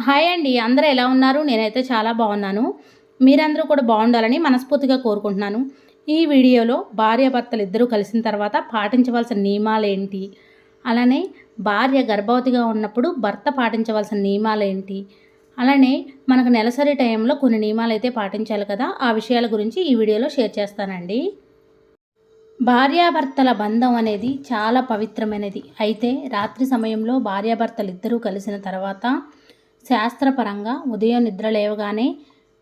Hi అండి. అందరూ ఎలా ఉన్నారు? నేనైతే చాలా బాగున్నాను. మీరందరూ కూడా బాగుండాలని మనస్ఫూర్తిగా కోరుకుంటున్నాను. ఈ వీడియోలో భార్యాభర్తలు ఇద్దరూ కలిసిన తర్వాత పాటించవలసిన నియమాలేంటి? అలానే భార్య గర్భవతిగా ఉన్నప్పుడు భర్త పాటించవలసిన నియమాలేంటి? అలానే మనకు నెలసరి టైంలో కొన్ని నియమాలైతే పాటించాలి కదా! ఆ విషయాల గురించి ఈ వీడియోలో షేర్ చేస్తానండి. భార్యాభర్తల బంధం అనేది చాలా పవిత్రమైనది. అయితే రాత్రి సమయంలో భార్యాభర్తలు ఇద్దరూ కలిసిన తర్వాత శాస్త్రపరంగా ఉదయం నిద్ర లేవగానే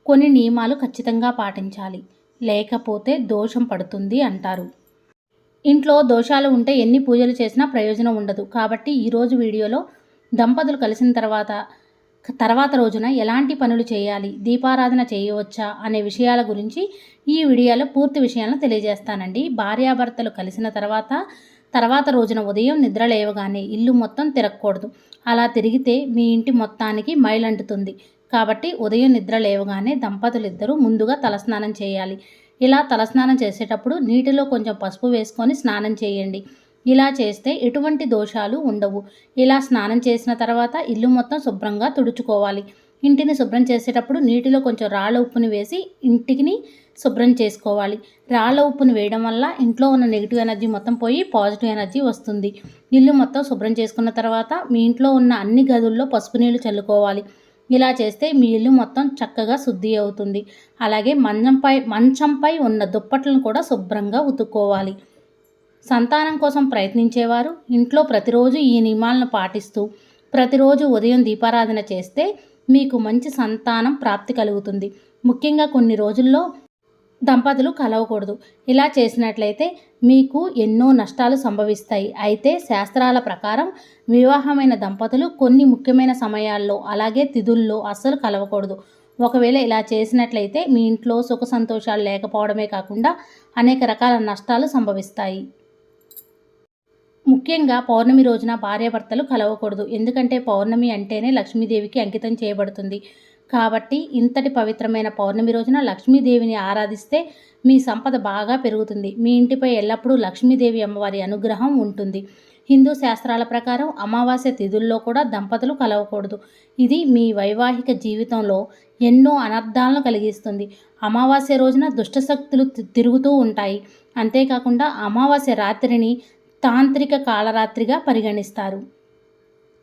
కొన్ని నియమాలు ఖచ్చితంగా పాటించాలి. లేకపోతే దోషం పడుతుంది అంటారు. ఇంట్లో దోషాలు ఉంటే ఎన్ని పూజలు చేసినా ప్రయోజనం ఉండదు. కాబట్టి ఈరోజు వీడియోలో దంపతులు కలిసిన తర్వాత రోజున ఎలాంటి పనులు చేయాలి, దీపారాధన చేయవచ్చా అనే విషయాల గురించి ఈ వీడియోలో పూర్తి విషయాలను తెలియజేస్తానండి. భార్యాభర్తలు కలిసిన తర్వాత రోజున ఉదయం నిద్ర లేవగానే ఇల్లు మొత్తం తిరగకూడదు. అలా తిరిగితే మీ ఇంటి మొత్తానికి మైలంటుతుంది. కాబట్టి ఉదయం నిద్ర లేవగానే దంపతులు ఇద్దరూ ముందుగా తలస్నానం చేయాలి. ఇలా తలస్నానం చేసేటప్పుడు నీటిలో కొంచెం పసుపు వేసుకొని స్నానం చేయండి. ఇలా చేస్తే ఎటువంటి దోషాలు ఉండవు. ఇలా స్నానం చేసిన తర్వాత ఇల్లు మొత్తం శుభ్రంగా తుడుచుకోవాలి. ఇంటిని శుభ్రం చేసేటప్పుడు నీటిలో కొంచెం రాళ్ళ ఉప్పుని వేసి ఇంటిని శుభ్రం చేసుకోవాలి. రాళ్ళ ఉప్పుని వేయడం వల్ల ఇంట్లో ఉన్న నెగిటివ్ ఎనర్జీ మొత్తం పోయి పాజిటివ్ ఎనర్జీ వస్తుంది. ఇల్లు మొత్తం శుభ్రం చేసుకున్న తర్వాత మీ ఇంట్లో ఉన్న అన్ని గదుల్లో పసుపు నీళ్లు చల్లుకోవాలి. ఇలా చేస్తే మీ ఇల్లు మొత్తం చక్కగా శుద్ధి అవుతుంది. అలాగే మంచంపై ఉన్న దుప్పట్లను కూడా శుభ్రంగా ఉతుక్కోవాలి. సంతానం కోసం ప్రయత్నించేవారు ఇంట్లో ప్రతిరోజు ఈ నియమాలను పాటిస్తూ ప్రతిరోజు ఉదయం దీపారాధన చేస్తే మీకు మంచి సంతానం ప్రాప్తి కలుగుతుంది. ముఖ్యంగా కొన్ని రోజుల్లో దంపతులు కలవకూడదు. ఇలా చేసినట్లయితే మీకు ఎన్నో నష్టాలు సంభవిస్తాయి. అయితే శాస్త్రాల ప్రకారం వివాహమైన దంపతులు కొన్ని ముఖ్యమైన సమయాల్లో అలాగే తిథుల్లో అస్సలు కలవకూడదు. ఒకవేళ ఇలా చేసినట్లయితే మీ ఇంట్లో సుఖ సంతోషాలు లేకపోవడమే కాకుండా అనేక రకాల నష్టాలు సంభవిస్తాయి. ముఖ్యంగా పౌర్ణమి రోజున భార్యాభర్తలు కలవకూడదు. ఎందుకంటే పౌర్ణమి అంటేనే లక్ష్మీదేవికి అంకితం చేయబడుతుంది. కాబట్టి ఇంతటి పవిత్రమైన పౌర్ణమి రోజున లక్ష్మీదేవిని ఆరాధిస్తే మీ సంపద బాగా పెరుగుతుంది. మీ ఇంటిపై ఎల్లప్పుడూ లక్ష్మీదేవి అమ్మవారి అనుగ్రహం ఉంటుంది. హిందూ శాస్త్రాల ప్రకారం అమావాస్య తిథుల్లో కూడా దంపతులు కలవకూడదు. ఇది మీ వైవాహిక జీవితంలో ఎన్నో అనర్థాలను కలిగిస్తుంది. అమావాస్య రోజున దుష్టశక్తులు తిరుగుతూ ఉంటాయి. అంతేకాకుండా అమావాస్య రాత్రిని తాంత్రిక కాళరాత్రిగా పరిగణిస్తారు.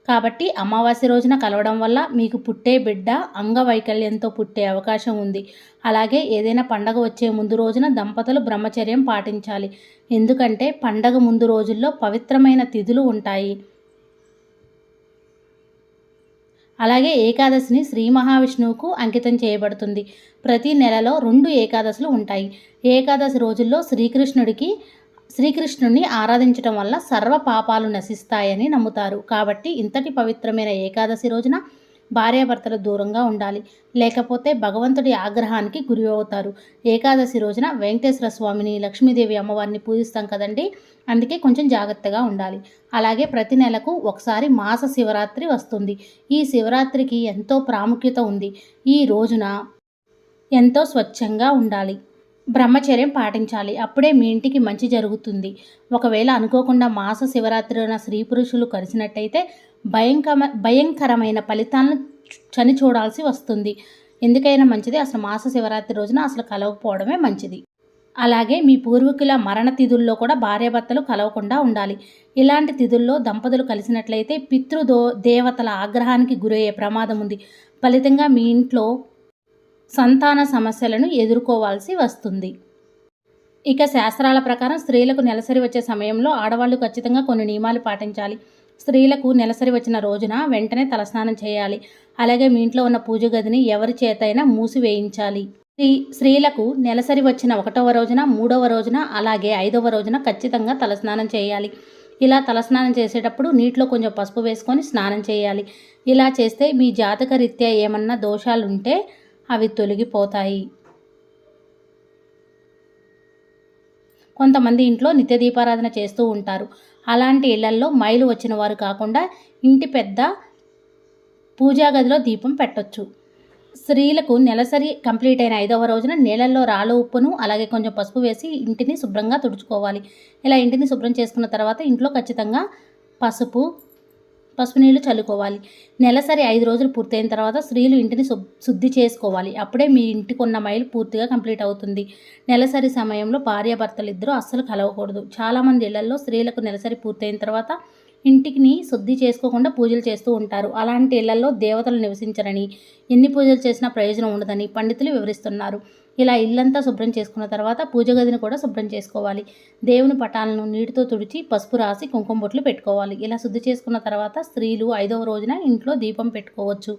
కాబట్టి అమావాస్య రోజున కలవడం వల్ల మీకు పుట్టే బిడ్డ అంగవైకల్యంతో పుట్టే అవకాశం ఉంది. అలాగే ఏదైనా పండగ వచ్చే ముందు రోజున దంపతులు బ్రహ్మచర్యం పాటించాలి. ఎందుకంటే పండగ ముందు రోజుల్లో పవిత్రమైన తిథులు ఉంటాయి. అలాగే ఏకాదశిని శ్రీ మహావిష్ణువుకు అంకితం చేయబడుతుంది. ప్రతి నెలలో 2 ఏకాదశులు ఉంటాయి. ఏకాదశి రోజుల్లో శ్రీకృష్ణుని ఆరాధించడం వల్ల సర్వ పాపాలు నశిస్తాయని నమ్ముతారు. కాబట్టి ఇంతటి పవిత్రమైన ఏకాదశి రోజున భార్యాభర్తలు దూరంగా ఉండాలి. లేకపోతే భగవంతుడి ఆగ్రహానికి గురి అవుతారు. ఏకాదశి రోజున వెంకటేశ్వర స్వామిని, లక్ష్మీదేవి అమ్మవారిని పూజిస్తాం కదండి. అందుకే కొంచెం జాగ్రత్తగా ఉండాలి. అలాగే ప్రతి నెలకు ఒకసారి మాస శివరాత్రి వస్తుంది. ఈ శివరాత్రికి ఎంతో ప్రాముఖ్యత ఉంది. ఈ రోజున ఎంతో స్వచ్ఛంగా ఉండాలి. బ్రహ్మచర్యం పాటించాలి. అప్పుడే మీ ఇంటికి మంచి జరుగుతుంది. ఒకవేళ అనుకోకుండా మాస శివరాత్రిన స్త్రీ పురుషులు కలిసినట్టయితే భయంకరమైన ఫలితాలను చని చూడాల్సి వస్తుంది. ఎందుకైనా మంచిది అసలు మాస శివరాత్రి రోజున అసలు కలవకపోవడమే మంచిది. అలాగే మీ పూర్వీకుల మరణ తిథుల్లో కూడా భార్యాభర్తలు కలవకుండా ఉండాలి. ఇలాంటి తిథుల్లో దంపతులు కలిసినట్లయితే దేవతల ఆగ్రహానికి గురయ్యే ప్రమాదం ఉంది. ఫలితంగా మీ ఇంట్లో సంతాన సమస్యలను ఎదుర్కోవాల్సి వస్తుంది. ఇక శాస్త్రాల ప్రకారం స్త్రీలకు నెలసరి వచ్చే సమయంలో ఆడవాళ్లు ఖచ్చితంగా కొన్ని నియమాలు పాటించాలి. స్త్రీలకు నెలసరి వచ్చిన రోజున వెంటనే తలస్నానం చేయాలి. అలాగే మీ ఇంట్లో ఉన్న పూజ గదిని ఎవరి చేతైనా మూసివేయించాలి. స్త్రీలకు నెలసరి వచ్చిన 1వ రోజున, 3వ రోజున అలాగే 5వ రోజున ఖచ్చితంగా తలస్నానం చేయాలి. ఇలా తలస్నానం చేసేటప్పుడు నీటిలో కొంచెం పసుపు వేసుకొని స్నానం చేయాలి. ఇలా చేస్తే మీ జాతక రీత్యా ఏమన్నా దోషాలుంటే అవి తొలగిపోతాయి. కొంతమంది ఇంట్లో నిత్య దీపారాధన చేస్తూ ఉంటారు. అలాంటి ఇళ్లల్లో మైలు వచ్చిన వారు కాకుండా ఇంటి పెద్ద పూజా గదిలో దీపం పెట్టొచ్చు. స్త్రీలకు నెలసరి కంప్లీట్ అయిన 5వ రోజున నీళ్ళల్లో రాళ్ళ ఉప్పును అలాగే కొంచెం పసుపు వేసి ఇంటిని శుభ్రంగా తుడుచుకోవాలి. ఇలా ఇంటిని శుభ్రం చేసుకున్న తర్వాత ఇంట్లో ఖచ్చితంగా పసుపు, పసుపు నీళ్లు చల్లుకోవాలి. నెలసరి 5 రోజులు పూర్తయిన తర్వాత స్త్రీలు ఇంటిని శుద్ధి చేసుకోవాలి. అప్పుడే మీ ఇంటికి ఉన్న మైలు పూర్తిగా కంప్లీట్ అవుతుంది. నెలసరి సమయంలో భార్యాభర్తలు ఇద్దరూ అస్సలు కలవకూడదు. చాలామంది ఇళ్లలో స్త్రీలకు నెలసరి పూర్తయిన తర్వాత ఇంటిని శుద్ధి చేసుకోకుండా పూజలు చేస్తూ ఉంటారు. అలాంటి ఇళ్లలో దేవతలు నివసించరని, ఎన్ని పూజలు చేసినా ప్రయోజనం ఉండదని పండితులు వివరిస్తున్నారు. ఇలా ఇల్లంతా శుభ్రం చేసుకున్న తర్వాత పూజ గదిని కూడా శుభ్రం చేసుకోవాలి. దేవుని పటాలను నీటితో తుడిచి పసుపు రాసి కుంకుమ బొట్లు పెట్టుకోవాలి. ఇలా శుద్ధి చేసుకున్న తర్వాత స్త్రీలు 5వ రోజున ఇంట్లో దీపం పెట్టుకోవచ్చు.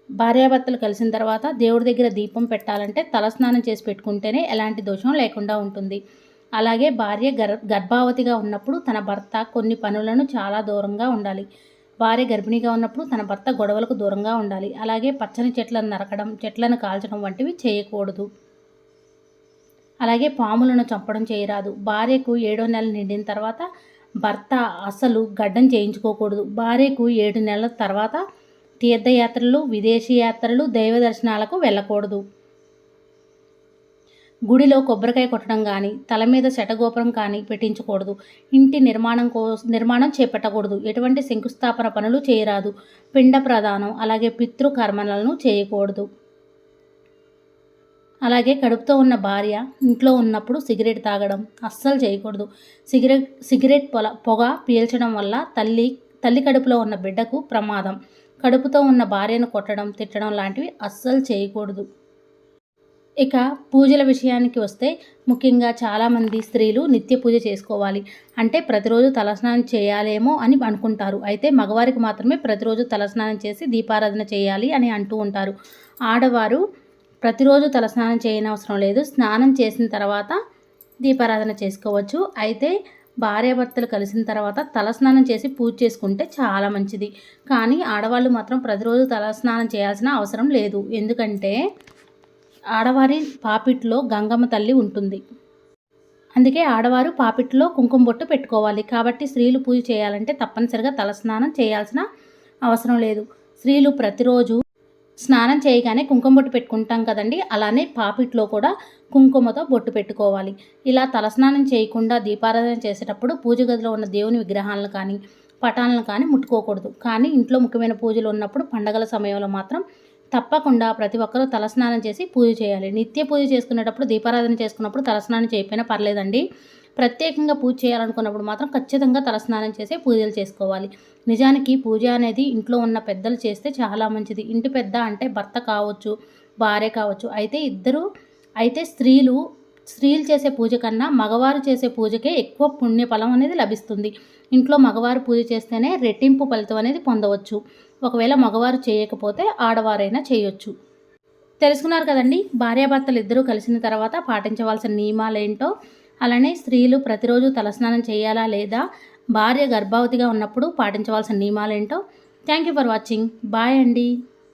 భార్యాభర్తలు కలిసిన తర్వాత దేవుడి దగ్గర దీపం పెట్టాలంటే తలస్నానం చేసి పెట్టుకుంటేనే ఎలాంటి దోషం లేకుండా ఉంటుంది. అలాగే భార్య గర్భావతిగా ఉన్నప్పుడు తన భర్త కొన్ని పనులను చాలా దూరంగా ఉండాలి. భార్య గర్భిణీగా ఉన్నప్పుడు తన భర్త గొడవలకు దూరంగా ఉండాలి. అలాగే పచ్చని చెట్లను నరకడం, చెట్లను కాల్చడం వంటివి చేయకూడదు. అలాగే పాములను చంపడం చేయరాదు. భార్యకు 7వ నెల నిండిన తర్వాత భర్త అసలు గడ్డం చేయించుకోకూడదు. భార్యకు 7 నెలల తర్వాత తీర్థయాత్రలు, విదేశీ యాత్రలు, దైవ దర్శనాలకు వెళ్ళకూడదు. గుడిలో కొబ్బరికాయ కొట్టడం కానీ, తల మీద శటగోపురం కానీ పెట్టించకూడదు. ఇంటి నిర్మాణం చేపట్టకూడదు. ఎటువంటి శంకుస్థాపన పనులు చేయరాదు. పిండ ప్రదానం, అలాగే పితృకర్మలను చేయకూడదు. అలాగే కడుపుతో ఉన్న భార్య ఇంట్లో ఉన్నప్పుడు సిగరెట్ తాగడం అస్సలు చేయకూడదు. సిగరెట్ పొగ పీల్చడం వల్ల తల్లి కడుపులో ఉన్న బిడ్డకు ప్రమాదం. కడుపుతో ఉన్న భార్యను కొట్టడం, తిట్టడం లాంటివి అస్సలు చేయకూడదు. ఇక పూజల విషయానికి వస్తే ముఖ్యంగా చాలామంది స్త్రీలు నిత్య పూజ చేసుకోవాలి. అంటే ప్రతిరోజు తలస్నానం చేయాలేమో అని అనుకుంటారు. అయితే మగవారికి మాత్రమే ప్రతిరోజు తలస్నానం చేసి దీపారాధన చేయాలి అని అంటూ ఉంటారు. ఆడవారు ప్రతిరోజు తలస్నానం చేయనవసరం లేదు. స్నానం చేసిన తర్వాత దీపారాధన చేసుకోవచ్చు. అయితే భార్యాభర్తలు కలిసిన తర్వాత తలస్నానం చేసి పూజ చేసుకుంటే చాలా మంచిది. కానీ ఆడవాళ్ళు మాత్రం ప్రతిరోజు తలస్నానం చేయాల్సిన అవసరం లేదు. ఎందుకంటే ఆడవారి పాపిట్లో గంగమ్మ తల్లి ఉంటుంది. అందుకే ఆడవారు పాపిట్లో కుంకుమ బొట్టు పెట్టుకోవాలి. కాబట్టి స్త్రీలు పూజ చేయాలంటే తప్పనిసరిగా తలస్నానం చేయాల్సిన అవసరం లేదు. స్త్రీలు ప్రతిరోజు స్నానం చేయగానే కుంకుమ బొట్టు పెట్టుకుంటాం కదండి, అలానే పాపిట్లో కూడా కుంకుమతో బొట్టు పెట్టుకోవాలి. ఇలా తలస్నానం చేయకుండా దీపారాధన చేసేటప్పుడు పూజ గదిలో ఉన్న దేవుని విగ్రహాలను కానీ, పటాలను కానీ ముట్టుకోకూడదు. కానీ ఇంట్లో ముఖ్యమైన పూజలు ఉన్నప్పుడు, పండగల సమయంలో మాత్రం తప్పకుండా ప్రతి ఒక్కరూ తలస్నానం చేసి పూజ చేయాలి. నిత్య పూజ చేసుకునేటప్పుడు, దీపారాధన చేసుకున్నప్పుడు తలస్నానం చేయకపోయినా పర్లేదండి. ప్రత్యేకంగా పూజ చేయాలనుకున్నప్పుడు మాత్రం ఖచ్చితంగా తలస్నానం చేసి పూజలు చేసుకోవాలి. నిజానికి పూజ అనేది ఇంట్లో ఉన్న పెద్దలు చేస్తే చాలా మంచిది. ఇంటి పెద్ద అంటే భర్త కావచ్చు, భార్య కావచ్చు. అయితే స్త్రీలు చేసే పూజ కన్నా మగవారు చేసే పూజకే ఎక్కువ పుణ్యఫలం అనేది లభిస్తుంది. ఇంట్లో మగవారు పూజ చేస్తేనే రెట్టింపు ఫలితం అనేది పొందవచ్చు. ఒకవేళ మగవారు చేయకపోతే ఆడవారైనా చేయొచ్చు. తెలుసుకున్నారు కదండి, భార్యాభర్తలు ఇద్దరూ కలిసిన తర్వాత పాటించవలసిన నియమాలేంటో. అలానే స్త్రీలు ప్రతిరోజు తలస్నానం చేయాలా లేదా, భార్య గర్భవతిగా ఉన్నప్పుడు పాటించవలసిన నియమాలేంటో. Thank you for watching. Bye అండి.